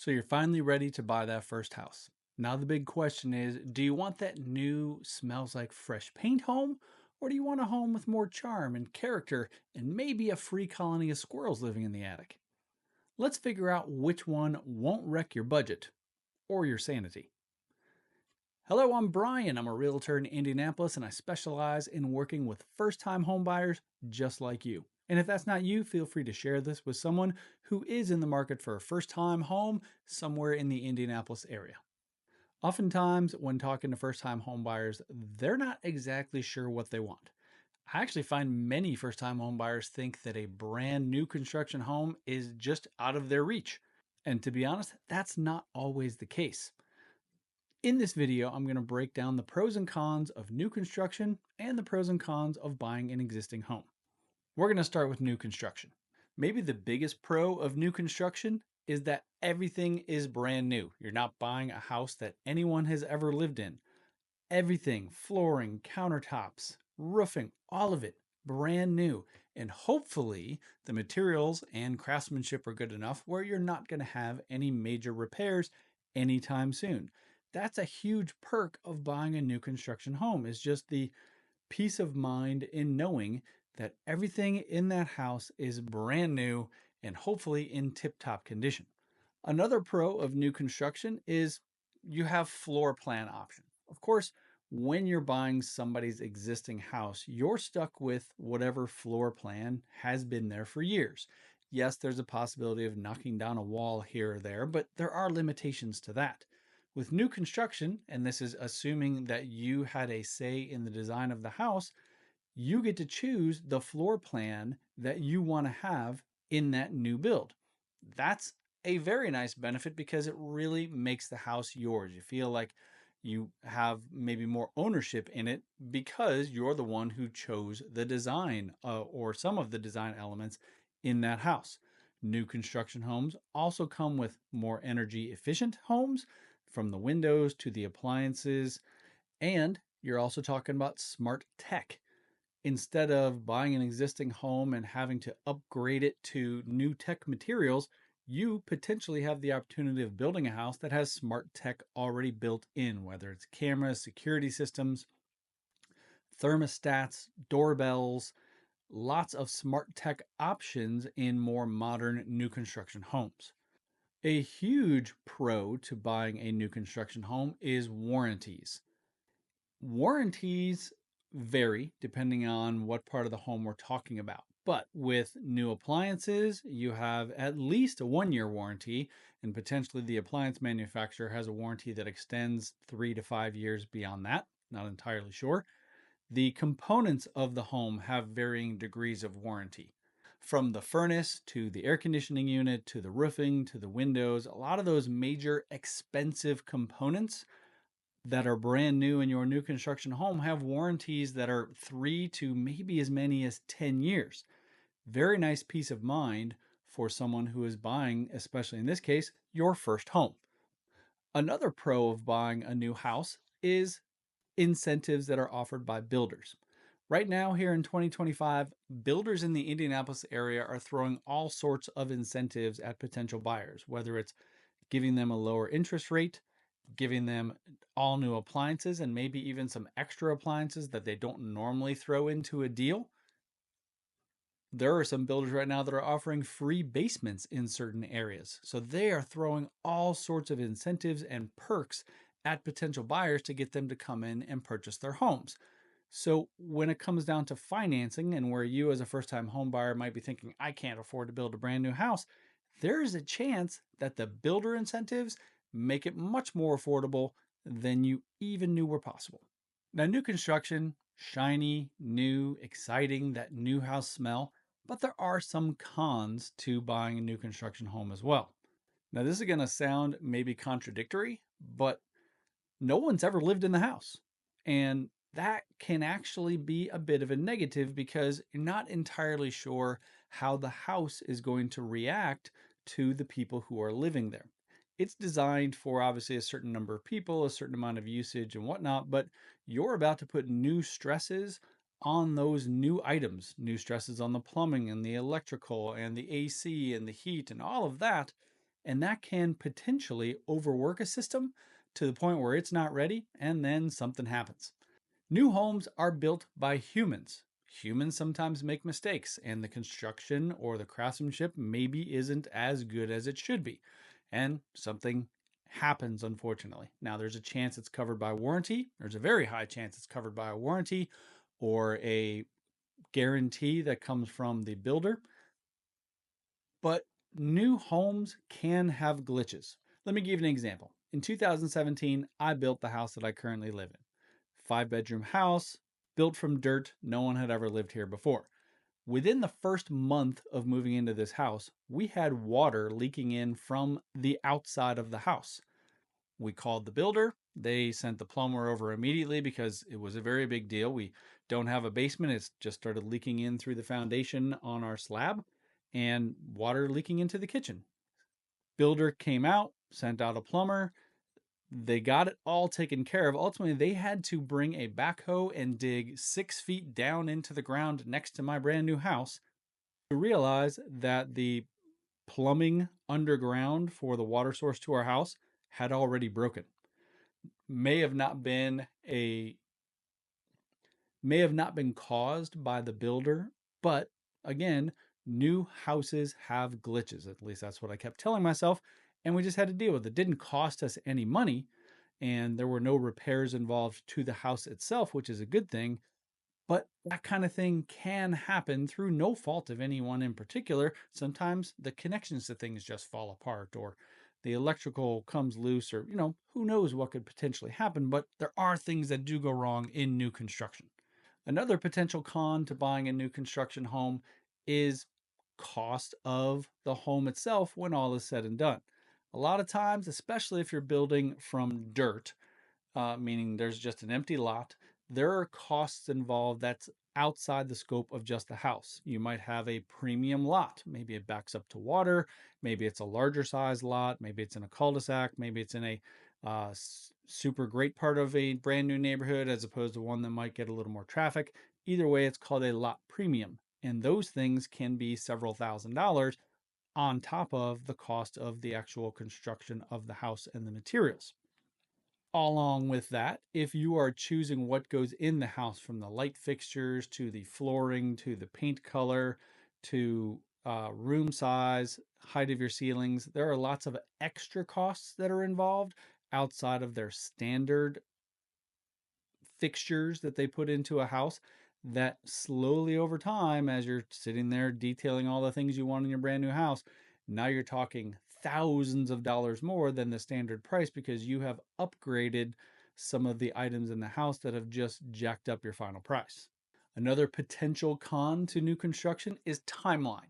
So you're finally ready to buy that first house. Now the big question is, do you want that new, smells like fresh paint home? Or do you want a home with more charm and character and maybe a free colony of squirrels living in the attic? Let's figure out which one won't wreck your budget or your sanity. Hello, I'm Brian. I'm a realtor in Indianapolis and I specialize in working with first-time homebuyers just like you. And if that's not you, feel free to share this with someone who is in the market for a first-time home somewhere in the Indianapolis area. Oftentimes, when talking to first-time homebuyers, they're not exactly sure what they want. I actually find many first-time homebuyers think that a brand new construction home is just out of their reach. And to be honest, that's not always the case. In this video, I'm going to break down the pros and cons of new construction and the pros and cons of buying an existing home. We're going to start with new construction. Maybe the biggest pro of new construction is that everything is brand new. You're not buying a house that anyone has ever lived in. Everything, flooring, countertops, roofing, all of it, brand new. And hopefully the materials and craftsmanship are good enough where you're not going to have any major repairs anytime soon. That's a huge perk of buying a new construction home, is just the peace of mind in knowing that everything in that house is brand new and hopefully in tip-top condition. Another pro of new construction is you have floor plan options. Of course, when you're buying somebody's existing house, you're stuck with whatever floor plan has been there for years. Yes, there's a possibility of knocking down a wall here or there, but there are limitations to that. With new construction, and this is assuming that you had a say in the design of the house, you get to choose the floor plan that you want to have in that new build. That's a very nice benefit because it really makes the house yours. You feel like you have maybe more ownership in it because you're the one who chose the design or some of the design elements in that house. New construction homes also come with more energy efficient homes, from the windows to the appliances. And you're also talking about smart tech. Instead of buying an existing home and having to upgrade it to new tech materials, you potentially have the opportunity of building a house that has smart tech already built in, whether it's cameras, security systems, thermostats, doorbells, lots of smart tech options in more modern new construction homes. A huge pro to buying a new construction home is warranties. Warranties vary depending on what part of the home we're talking about. But with new appliances, you have at least a 1-year warranty, and potentially the appliance manufacturer has a warranty that extends 3 to 5 years beyond that. Not entirely sure. The components of the home have varying degrees of warranty. From the furnace to the air conditioning unit to the roofing to the windows, a lot of those major expensive components that are brand new in your new construction home have warranties that are 3 to maybe as many as 10 years. Very nice peace of mind for someone who is buying, especially in this case, your first home. Another pro of buying a new house is incentives that are offered by builders. Right now, here in 2025, builders in the Indianapolis area are throwing all sorts of incentives at potential buyers, whether it's giving them a lower interest rate, giving them all new appliances, and maybe even some extra appliances that they don't normally throw into a deal. There are some builders right now that are offering free basements in certain areas. So they are throwing all sorts of incentives and perks at potential buyers to get them to come in and purchase their homes. So when it comes down to financing, and where you as a first-time home buyer might be thinking, I can't afford to build a brand new house, there is a chance that the builder incentives make it much more affordable than you even knew were possible. Now, new construction, shiny, new, exciting, that new house smell, but there are some cons to buying a new construction home as well. Now, this is going to sound maybe contradictory, but no one's ever lived in the house. And that can actually be a bit of a negative because you're not entirely sure how the house is going to react to the people who are living there. It's designed for obviously a certain number of people, a certain amount of usage and whatnot, but you're about to put new stresses on those new items, new stresses on the plumbing and the electrical and the AC and the heat and all of that. and that can potentially overwork a system to the point where it's not ready and then something happens. New homes are built by humans. Humans sometimes make mistakes, and the construction or the craftsmanship maybe isn't as good as it should be. And something happens, unfortunately. Now, there's a chance it's covered by warranty. There's a very high chance it's covered by a warranty or a guarantee that comes from the builder. But new homes can have glitches. Let me give you an example. In 2017, I built the house that I currently live in. 5-bedroom house, built from dirt. No one had ever lived here before. Within the first month of moving into this house, we had water leaking in from the outside of the house. We called the builder. They sent the plumber over immediately because it was a very big deal. We don't have a basement. It's just started leaking in through the foundation on our slab and water leaking into the kitchen. Builder came out, sent out a plumber. They got it all taken care of. Ultimately, they had to bring a backhoe and dig 6 feet down into the ground next to my brand new house to realize that the plumbing underground for the water source to our house had already broken. May have not been caused by the builder, but again, new houses have glitches. At least that's what I kept telling myself, and we just had to deal with it. It didn't cost us any money, and there were no repairs involved to the house itself, which is a good thing. But that kind of thing can happen through no fault of anyone in particular. Sometimes the connections to things just fall apart, or the electrical comes loose, or who knows what could potentially happen. But there are things that do go wrong in new construction. Another potential con to buying a new construction home is cost of the home itself when all is said and done. A lot of times, especially if you're building from dirt, meaning there's just an empty lot, there are costs involved that's outside the scope of just the house. You might have a premium lot. Maybe it backs up to water. Maybe it's a larger size lot. Maybe it's in a cul-de-sac. Maybe it's in a super great part of a brand new neighborhood as opposed to one that might get a little more traffic. Either way, it's called a lot premium. And those things can be several $1,000s on top of the cost of the actual construction of the house and the materials. Along with that, if you are choosing what goes in the house, from the light fixtures to the flooring to the paint color to room size, height of your ceilings, there are lots of extra costs that are involved outside of their standard fixtures that they put into a house, that slowly over time, as you're sitting there detailing all the things you want in your brand new house, now you're talking thousands of dollars more than the standard price because you have upgraded some of the items in the house that have just jacked up your final price. Another potential con to new construction is timeline.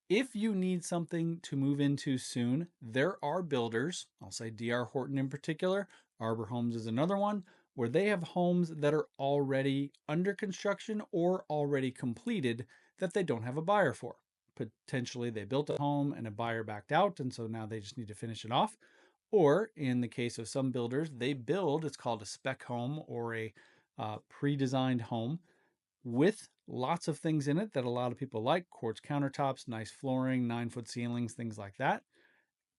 If you need something to move into soon, there are builders, I'll say D.R. Horton in particular, Arbor Homes is another one, where they have homes that are already under construction or already completed that they don't have a buyer for. Potentially they built a home and a buyer backed out, and so now they just need to finish it off. Or in the case of some builders, they build, it's called a spec home or a pre-designed home with lots of things in it that a lot of people like: quartz countertops, nice flooring, 9-foot ceilings, things like that.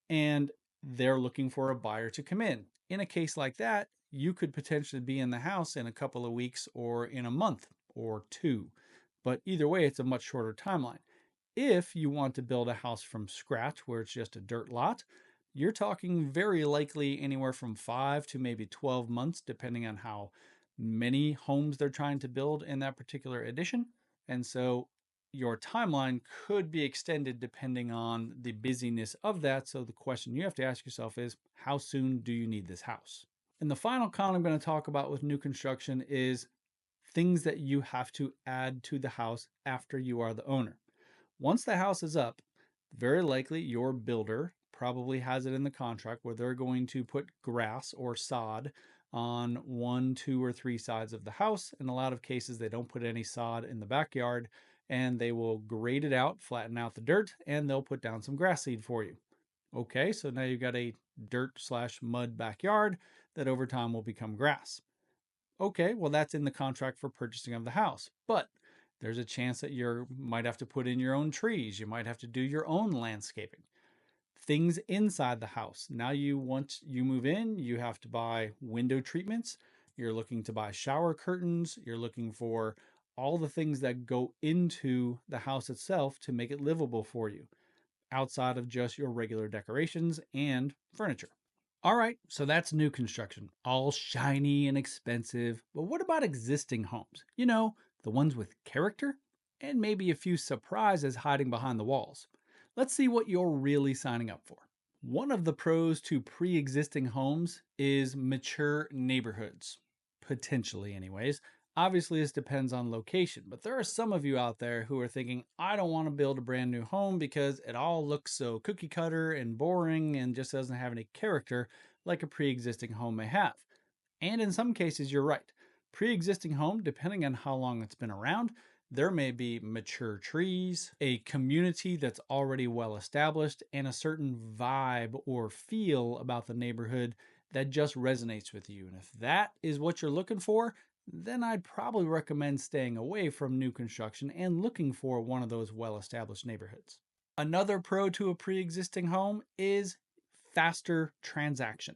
And they're looking for a buyer to come in. In a case like that, you could potentially be in the house in a couple of weeks or in a month or two. But either way, it's a much shorter timeline. If you want to build a house from scratch where it's just a dirt lot, you're talking very likely anywhere from 5 to maybe 12 months, depending on how many homes they're trying to build in that particular edition. And so your timeline could be extended depending on the busyness of that. So the question you have to ask yourself is, how soon do you need this house? And the final con I'm going to talk about with new construction is things that you have to add to the house after you are the owner. Once the house is up, very likely your builder probably has it in the contract where they're going to put grass or sod on 1, 2, or 3 sides of the house. In a lot of cases, they don't put any sod in the backyard, and they will grade it out, flatten out the dirt, and they'll put down some grass seed for you. Okay, so now you've got a dirt/mud backyard that over time will become grass. Okay, well, that's in the contract for purchasing of the house, but there's a chance that you might have to put in your own trees. You might have to do your own landscaping. Things inside the house. Now once you move in, you have to buy window treatments. You're looking to buy shower curtains. You're looking for all the things that go into the house itself to make it livable for you, outside of just your regular decorations and furniture. All right, so that's new construction, all shiny and expensive. But what about existing homes? The ones with character and maybe a few surprises hiding behind the walls. Let's see what you're really signing up for. One of the pros to pre existing homes is mature neighborhoods, potentially, anyways. Obviously, this depends on location, but there are some of you out there who are thinking, I don't want to build a brand new home because it all looks so cookie cutter and boring and just doesn't have any character like a pre existing home may have. And in some cases, you're right. Pre existing home, depending on how long it's been around, there may be mature trees, a community that's already well established, and a certain vibe or feel about the neighborhood that just resonates with you. And if that is what you're looking for, then I'd probably recommend staying away from new construction and looking for one of those well established neighborhoods. Another pro to a pre existing home is faster transaction.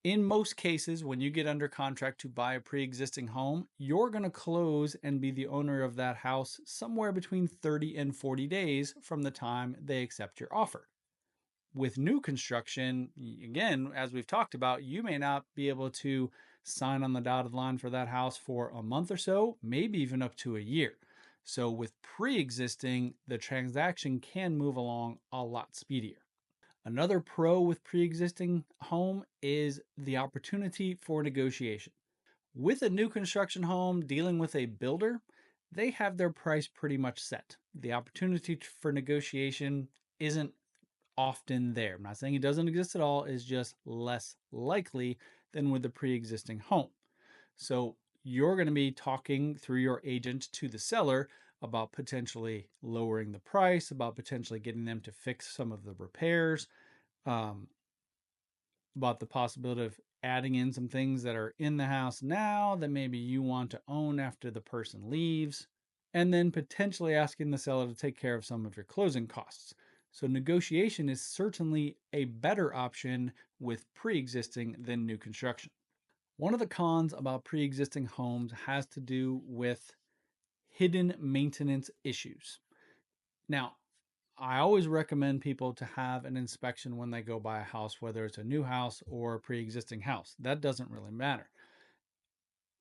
In most cases, when you get under contract to buy a pre existing home, you're going to close and be the owner of that house somewhere between 30 and 40 days from the time they accept your offer. With new construction, again, as we've talked about, you may not be able to sign on the dotted line for that house for a month or so, maybe even up to a year. So with pre existing, the transaction can move along a lot speedier. Another pro with pre-existing home is the opportunity for negotiation. With a new construction home dealing with a builder, they have their price pretty much set. The opportunity for negotiation isn't often there. I'm not saying it doesn't exist at all, it's just less likely than with a pre-existing home. So you're going to be talking through your agent to the seller about potentially lowering the price, about potentially getting them to fix some of the repairs, um, about the possibility of adding in some things that are in the house now that maybe you want to own after the person leaves, and then potentially asking the seller to take care of some of your closing costs. So negotiation is certainly a better option with pre-existing than new construction. One of the cons about pre-existing homes has to do with hidden maintenance issues. Now, I always recommend people to have an inspection when they go buy a house, whether it's a new house or a pre-existing house. That doesn't really matter.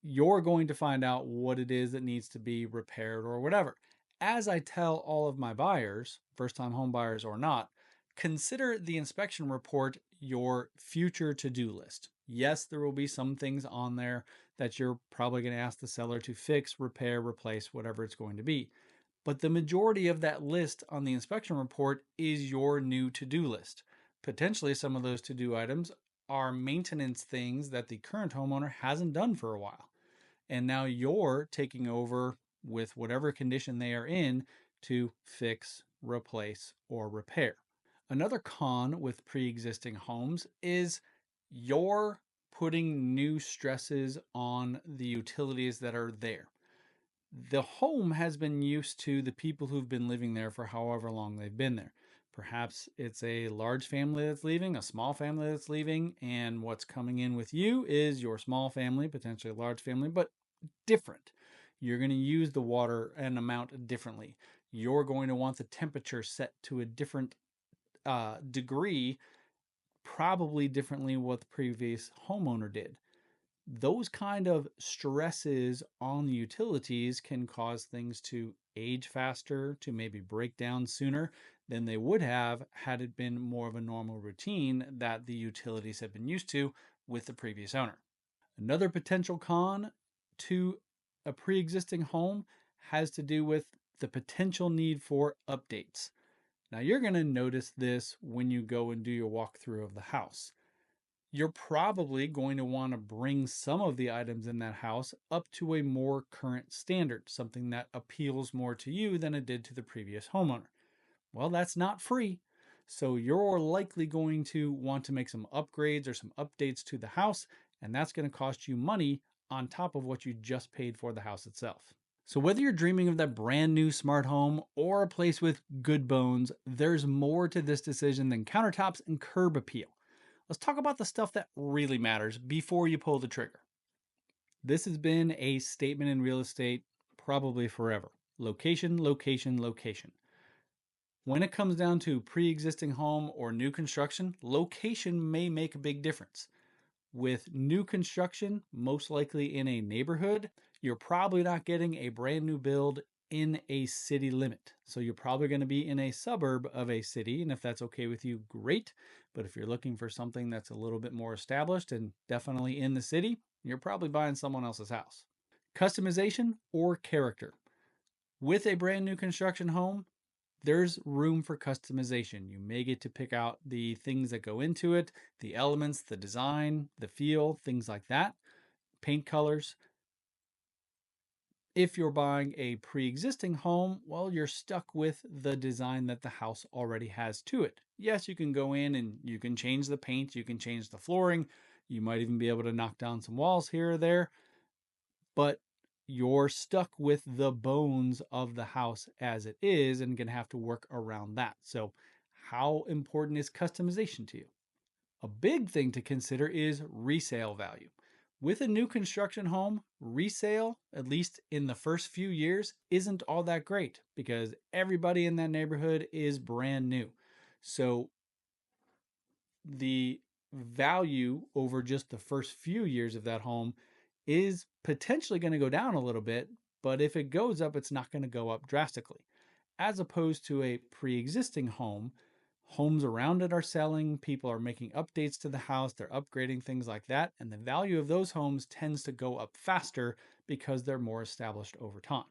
You're going to find out what it is that needs to be repaired or whatever. As I tell all of my buyers, first-time home buyers or not, consider the inspection report your future to-do list. Yes, there will be some things on there that you're probably going to ask the seller to fix, repair, replace, whatever it's going to be. But the majority of that list on the inspection report is your new to-do list. Potentially some of those to-do items are maintenance things that the current homeowner hasn't done for a while. And now you're taking over with whatever condition they are in to fix, replace, or repair. Another con with pre-existing homes is you're putting new stresses on the utilities that are there. The home has been used to the people who've been living there for however long they've been there. Perhaps it's a large family that's leaving, a small family that's leaving, and what's coming in with you is your small family, potentially a large family, but different. You're going to use the water and amount differently. You're going to want the temperature set to a different degree, probably differently what the previous homeowner did. Those kind of stresses on the utilities can cause things to age faster, to maybe break down sooner than they would have had it been more of a normal routine that the utilities have been used to with the previous owner. Another potential con to a pre-existing home has to do with the potential need for updates. Now you're going to notice this when you go and do your walkthrough of the house. You're probably going to want to bring some of the items in that house up to a more current standard, something that appeals more to you than it did to the previous homeowner. Well, that's not free. So you're likely going to want to make some upgrades or some updates to the house, and that's going to cost you money on top of what you just paid for the house itself. So, whether you're dreaming of that brand new smart home or a place with good bones, there's more to this decision than countertops and curb appeal. Let's talk about the stuff that really matters before you pull the trigger. This has been a statement in real estate probably forever: location, location, location. When it comes down to pre existing home or new construction, location may make a big difference. With new construction, most likely in a neighborhood, you're probably not getting a brand new build in a city limit. So you're probably going to be in a suburb of a city. And if that's okay with you, great. But if you're looking for something that's a little bit more established and definitely in the city, you're probably buying someone else's house. Customization or character. With a brand new construction home, there's room for customization. You may get to pick out the things that go into it, the elements, the design, the feel, things like that, paint colors. If you're buying a pre existing home, well, you're stuck with the design that the house already has to it. Yes, you can go in and you can change the paint, you can change the flooring, you might even be able to knock down some walls here or there, but you're stuck with the bones of the house as it is and going to have to work around that. So, how important is customization to you? A big thing to consider is resale value. With a new construction home, resale, at least in the first few years, isn't all that great because everybody in that neighborhood is brand new. So, the value over just the first few years of that home is potentially going to go down a little bit, but if it goes up, it's not going to go up drastically. As opposed to a pre existing home, homes around it are selling, people are making updates to the house, they're upgrading things like that, and the value of those homes tends to go up faster because they're more established over time.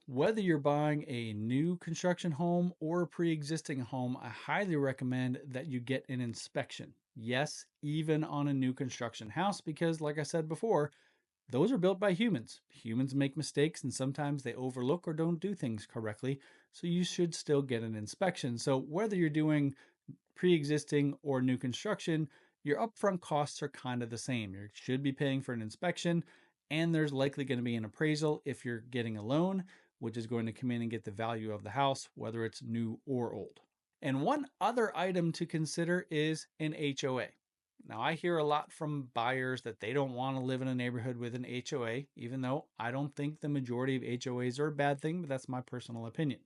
Whether you're buying a new construction home or a pre existing home, I highly recommend that you get an inspection. Yes, even on a new construction house, because like I said before, those are built by humans. Humans make mistakes and sometimes they overlook or don't do things correctly. So you should still get an inspection. So whether you're doing pre existing or new construction, your upfront costs are kind of the same. You should be paying for an inspection, and there's likely going to be an appraisal if you're getting a loan, which is going to come in and get the value of the house, whether it's new or old. And one other item to consider is an HOA. Now, I hear a lot from buyers that they don't want to live in a neighborhood with an HOA, even though I don't think the majority of HOAs are a bad thing, but that's my personal opinion.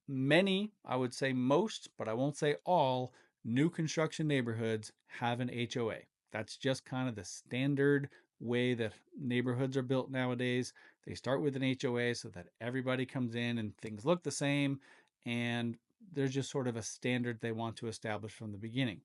Many, I would say most, but I won't say all, new construction neighborhoods have an HOA. That's just kind of the standard way that neighborhoods are built nowadays. They start with an HOA so that everybody comes in and things look the same, and there's just sort of a standard they want to establish from the beginning.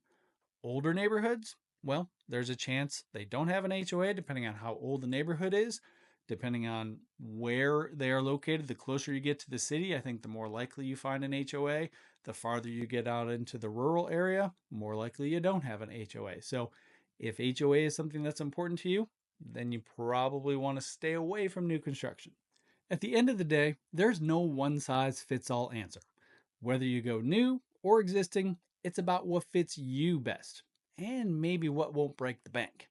Older neighborhoods, well, there's a chance they don't have an HOA depending on how old the neighborhood is. Depending on where they are located, the closer you get to the city, I think the more likely you find an HOA. The farther you get out into the rural area, more likely you don't have an HOA. So if HOA is something that's important to you, then you probably want to stay away from new construction. At the end of the day, there's no one size fits all answer. Whether you go new or existing, it's about what fits you best and maybe what won't break the bank.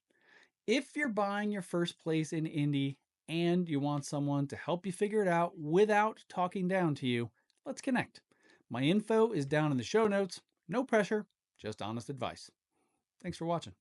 If you're buying your first place in Indy and you want someone to help you figure it out without talking down to you, let's connect. My info is down in the show notes. No pressure, just honest advice. Thanks for watching.